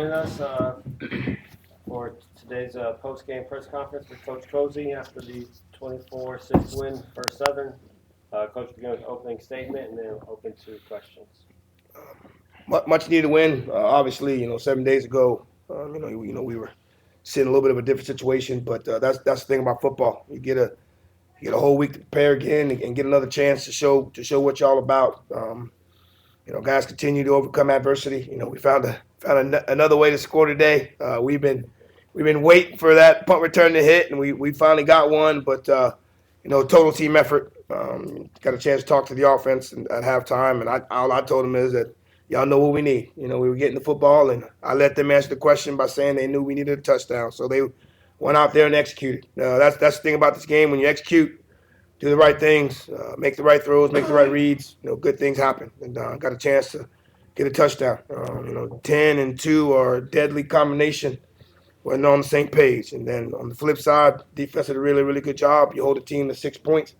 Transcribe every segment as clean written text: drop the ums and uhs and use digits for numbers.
Joining us for today's post-game press conference with Coach Cozy after the 24-6 win for Southern. Coach, begin with opening statement and then open to questions. Much needed win. Obviously, 7 days ago, we were seeing a little bit of a different situation, but that's the thing about football. You get a whole week to prepare again and get another chance to show what y'all about. Guys continue to overcome adversity. We found another way to score today. We've been waiting for that punt return to hit, and we finally got one. But total team effort. Got a chance to talk to the offense at halftime, and all I told them is that y'all know what we need. We were getting the football, and I let them answer the question by saying they knew we needed a touchdown. So they went out there and executed. That's the thing about this game. When you execute, do the right things, make the right throws, make the right reads, good things happen. And got a chance to get a touchdown. 10 and 2 are a deadly combination when they're on the same page. And then on the flip side, defense did a really, really good job. You hold the team to 6 points.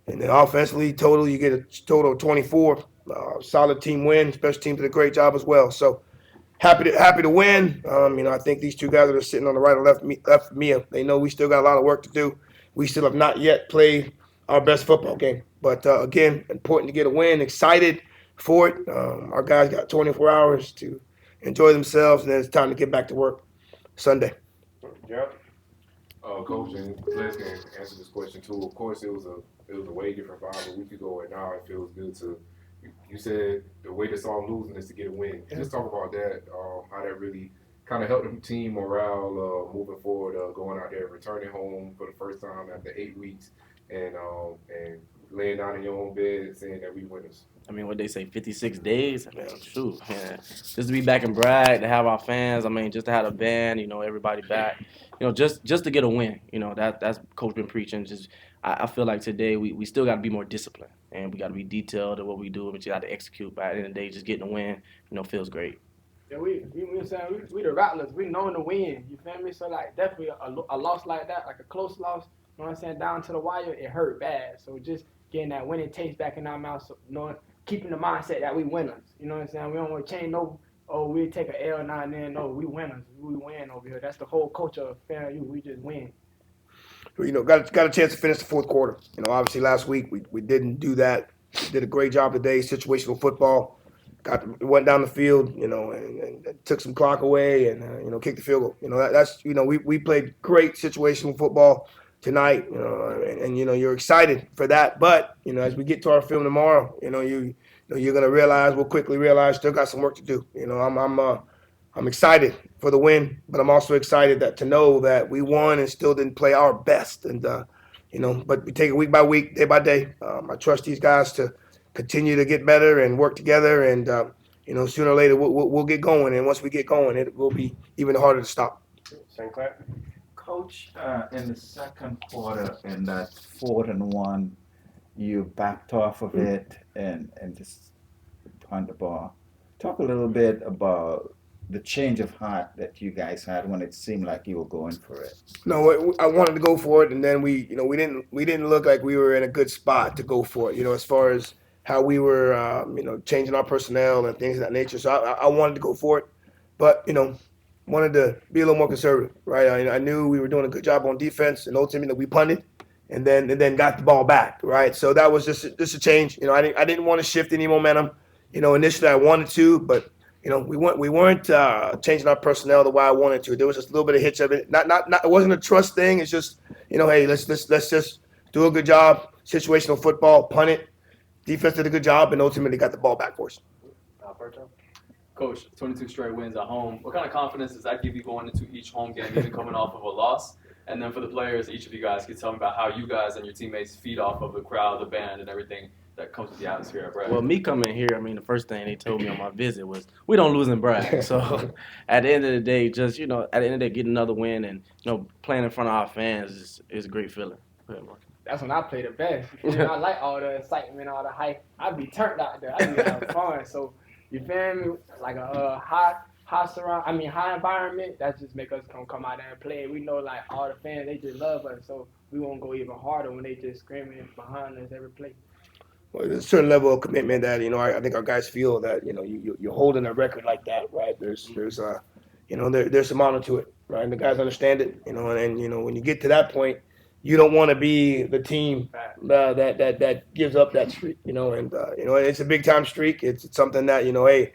And then offensively, total, you get a total of 24. Solid team win. Special teams did a great job as well. So happy to win. I think these two guys that are sitting on the right and left of me, they know we still got a lot of work to do. We still have not yet played our best football game. But again, important to get a win. Excited for it. Our guys got 24 hours to enjoy themselves, and then it's time to get back to work Sunday. Gerald? Coach, and Les can answer this question too. Of course, it was a way different vibe a week ago, and now it feels good to. You said the way to solve losing is to get a win. Just talk about that, how that really kind of helped the team morale moving forward, going out there, returning home for the first time after 8 weeks, and laying down in your own bed saying that we winners. I mean, what they say, 56 days? I mean, shoot, man. Just to be back in Bragg, to have our fans, I mean, just to have a band, everybody back. Just to get a win. That's Coach been preaching. I feel like today we still got to be more disciplined. And we got to be detailed in what we do. We just got to execute. But at the end of the day, just getting a win, feels great. Yeah, we the Rattlers. We known to win. You feel me? So like definitely a loss like that, like a close loss. You know what I'm saying? Down to the wire, it hurt bad. So just getting that winning taste back in our mouth, so keeping the mindset that we winners. You know what I'm saying? We don't want to change we take a L now and then. No, we winners. We win over here. That's the whole culture of FAMU. We just win. Got a chance to finish the fourth quarter. Obviously last week we didn't do that. Did a great job today. Situational football. Went down the field, and took some clock away, and kicked the field goal. That's we played great situational football tonight, and you're excited for that. But as we get to our film tomorrow, you're gonna realize we'll quickly realize still got some work to do. I'm excited for the win, but I'm also excited to know that we won and still didn't play our best. And but we take it week by week, day by day. I trust these guys to continue to get better and work together. And sooner or later we'll get going. And once we get going, it will be even harder to stop. St. Clair? Coach, in the second quarter, in that 4-1, you backed off of it and just punt the ball. Talk a little bit about the change of heart that you guys had when it seemed like you were going for it. No, I wanted to go for it, and then we didn't look like we were in a good spot to go for it. As far as how we were, changing our personnel and things of that nature. So I wanted to go for it, but wanted to be a little more conservative, right? I knew we were doing a good job on defense, and ultimately we punted, and then got the ball back, right? So that was just a change. I didn't want to shift any momentum. Initially I wanted to, but we weren't changing our personnel the way I wanted to. There was just a little bit of hitch of it. Not it wasn't a trust thing. It's just hey, let's just do a good job. Situational football, punt it. Defense did a good job, and ultimately got the ball back for us. Alberto? Coach, 22 straight wins at home. What kind of confidence does that give you going into each home game, even coming off of a loss? And then for the players, each of you guys can tell me about how you guys and your teammates feed off of the crowd, the band, and everything that comes with the atmosphere at Bragg. Well, me coming here, I mean, the first thing they told me on my visit was, we don't lose in Bragg. So at the end of the day, just, at the end of the day, getting another win and, playing in front of our fans is a great feeling. Go ahead, Mark. That's when I play the best. I like all the excitement, all the hype. I be turned out there. I be having fun. So you feel me? Like a high environment. That just make us come out there and play. We know like all the fans, they just love us. So we won't go even harder when they just screaming behind us every play. Well, there's a certain level of commitment that I think our guys feel that you're holding a record like that, right? There's there's some honor to it, right? And the guys understand it, and when you get to that point, you don't want to be the team that gives up that streak, and it's a big time streak. It's something that hey,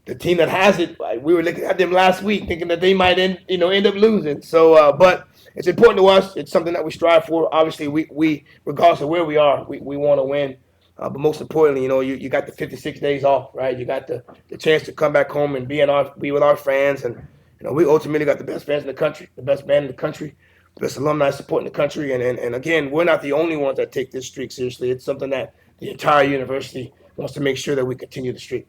the team that has it, like, we were looking at them last week, thinking that they might end up losing. So, but it's important to us. It's something that we strive for. Obviously, we regardless of where we are, we want to win. But most importantly, you got the 56 days off, right? You got the chance to come back home and be with our fans, and we ultimately got the best fans in the country, the best band in the country, the best alumni support in the country, and again, we're not the only ones that take this streak seriously. It's something that the entire university wants to make sure that we continue the streak.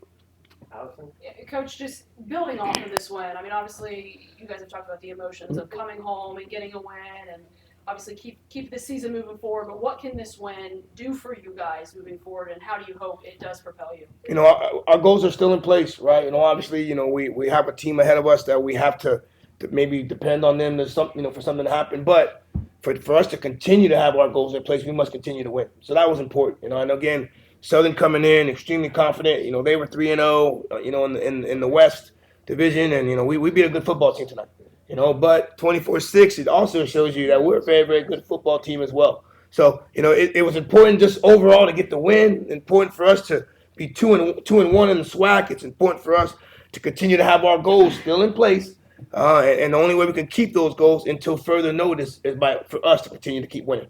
Yeah, Coach, just building off of this win, I mean, obviously, you guys have talked about the emotions of coming home and getting a win and obviously keep the season moving forward, but what can this win do for you guys moving forward, and how do you hope it does propel you? Our goals are still in place, right? Obviously, we have a team ahead of us that we have to maybe depend on them for something to happen, but for us to continue to have our goals in place, we must continue to win. So that was important, and again, Southern coming in extremely confident. They were 3-0, in the West Division, and we beat a good football team tonight. But 24-6, it also shows you that we're a very, very good football team as well. So it was important just overall to get the win. Important for us to be 2-1 in the SWAC. It's important for us to continue to have our goals still in place. And the only way we can keep those goals until further notice is for us to continue to keep winning.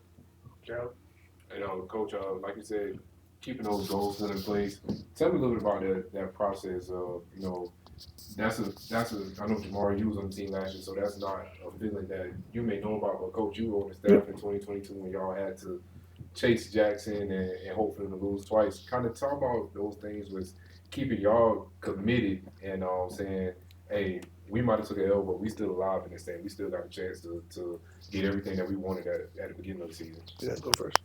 Gerald? Coach, like you said, keeping those goals still in place. Tell me a little bit about that process of, that's I know Jamari, you was on the team last year, so that's not a feeling that you may know about, but Coach, you were on the staff in 2022 when y'all had to chase Jackson and hope for them to lose twice. Kind of talk about those things with keeping y'all committed and saying, hey, we might have took an L, but we still alive in this thing. We still got a chance to get everything that we wanted at the beginning of the season. Let's go first.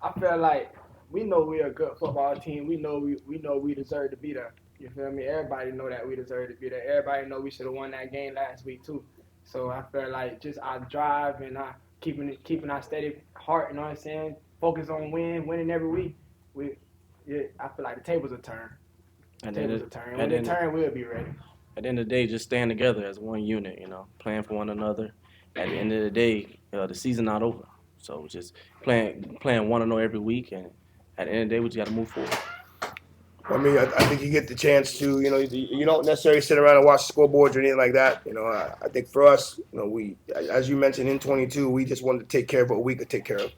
I feel like we know we're a good football team. We know we deserve to be there. You feel me? Everybody know that we deserve to be there. Everybody know we should have won that game last week too. So I feel like just our drive and our keeping our steady heart, you know what I'm saying? Focus on winning every week. I feel like the tables will turn. When they turn, we'll be ready. At the end of the day, just staying together as one unit, playing for one another. At the end of the day, the season not over. So just playing 1-0 every week, and at the end of the day, we just got to move forward. I mean, I think you get the chance to, you don't necessarily sit around and watch scoreboards or anything like that. I think for us, we, as you mentioned in 22, we just wanted to take care of what we could take care of,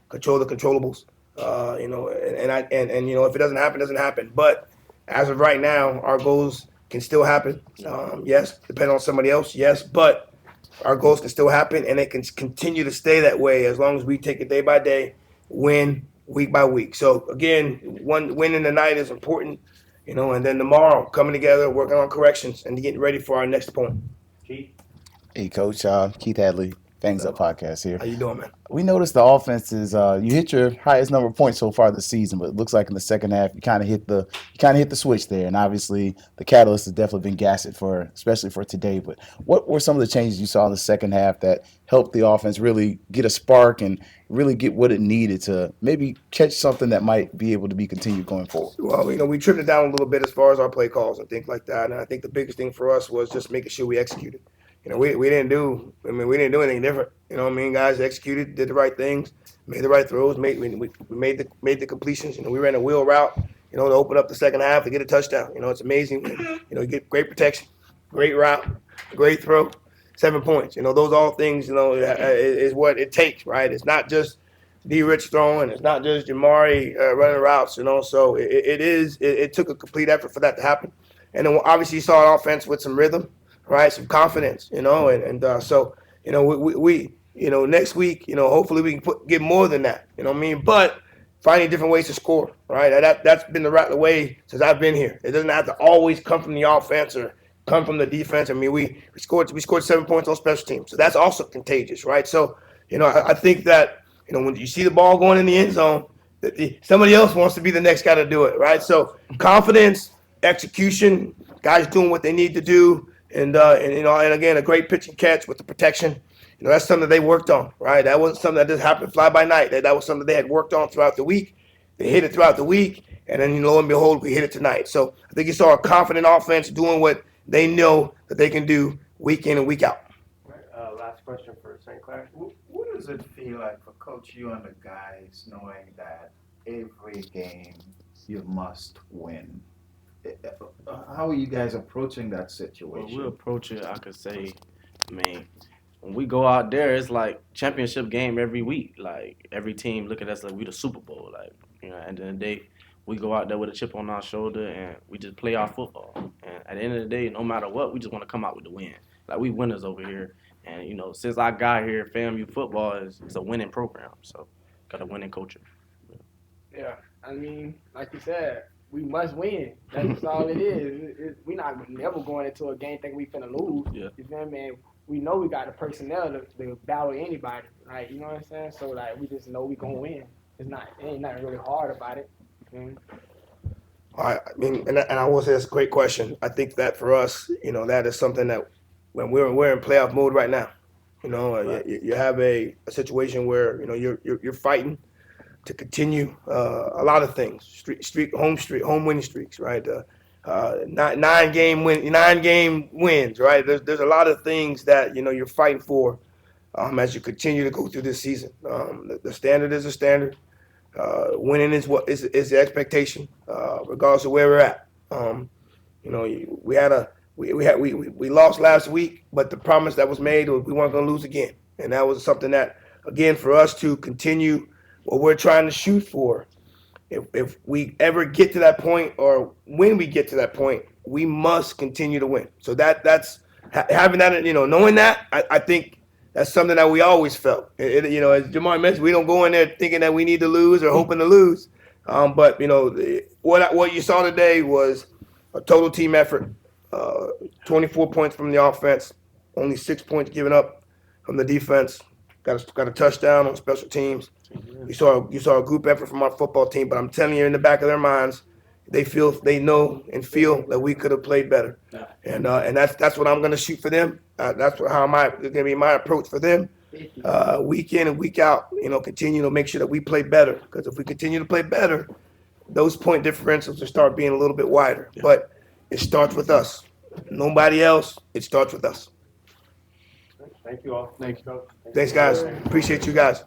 control the controllables. And if it doesn't happen, it doesn't happen. But as of right now, our goals can still happen. Yes, depending on somebody else. Yes, but our goals can still happen, and it can continue to stay that way as long as we take it day by day, win week by week. So again, one win in the night is important, and then tomorrow coming together, working on corrections, and getting ready for our next opponent. Keith? Hey, Coach. Keith Hadley, Fangs Up Podcast here. How you doing, man? We noticed the offense is you hit your highest number of points so far this season, but it looks like in the second half you kind of hit the switch there, and obviously the catalyst has definitely been gassed especially for today. But what were some of the changes you saw in the second half that helped the offense really get a spark and really get what it needed to maybe catch something that might be able to be continued going forward? Well, we trimmed it down a little bit as far as our play calls and things like that, and I think the biggest thing for us was just making sure we executed. We didn't do anything different. Guys executed, did the right things, made the right throws, we made the completions. We ran a wheel route, to open up the second half to get a touchdown. It's amazing. You get great protection, great route, great throw, 7 points. Those all things, is what it takes, right? It's not just D. Rich throwing, it's not just Jamari running routes, So it took a complete effort for that to happen. And then obviously you saw an offense with some rhythm, right? Some confidence, so we next week, hopefully we can get more than that, But finding different ways to score, right? That's been the way since I've been here. It doesn't have to always come from the offense or come from the defense. We scored 7 points on special teams, so that's also contagious, right? So I think that when you see the ball going in the end zone, somebody else wants to be the next guy to do it, right? So confidence, execution, guys doing what they need to do. And again, a great pitch and catch with the protection. That's something they worked on, right? That wasn't something that just happened fly by night. That was something they had worked on throughout the week. They hit it throughout the week, and then lo and behold, we hit it tonight. So I think you saw a confident offense doing what they know that they can do week in and week out. Last question for St. Clair. What does it feel like for Coach you and the guys knowing that every game you must win? How are you guys approaching that Well, situation? we approach it, I could say, I mean, when we go out there, it's like championship game every week. Like every team look at us like we the Super Bowl. Like, you know, at the end of the day, we go out there with a chip on our shoulder and we just play our football. And at the end of the day, no matter what, we just want to come out with the win. Like we winners over here. And you know, since I got here, FAMU football is a winning program. So got a winning culture. Yeah, I mean, like you said, we must win. That's just all it is. We not never going into a game thinking we finna lose. Yeah. You feel me? We know we got the personnel to battle anybody. Like, you know what I'm saying? So like, we just know we gonna win. It ain't nothing really hard about it. You feel me? All right, I mean, and I will say that's a great question. I think that for us, you know, that is something that when we're in playoff mode right now. You know, you have a situation where you know you're fighting to continue a lot of things, home winning streaks, right? 9 game wins, right? There's a lot of things that you know you're fighting for as you continue to go through this season. The standard is a standard. Winning is what is the expectation, regardless of where we're at. You know, we lost last week, but the promise that was made was we weren't going to lose again, and that was something that, again, for us to continue what we're trying to shoot for. If we ever get to that point, or when we get to that point, we must continue to win. So that's having that, you know, knowing that, I think that's something that we always felt. You know, as Jamar mentioned, we don't go in there thinking that we need to lose or hoping to lose. But you know, what you saw today was a total team effort. 24 points from the offense, only 6 points given up from the defense. Got a touchdown on special teams. You saw a group effort from our football team, but I'm telling you, in the back of their minds, they know and feel that we could have played better, and that's what I'm going to shoot for them. That's going to be my approach for them, week in and week out. You know, continue to make sure that we play better, because if we continue to play better, those point differentials will start being a little bit wider. But it starts with us. Nobody else. It starts with us. Thank you all. Thank you. Coach. Thanks, guys. Appreciate you guys.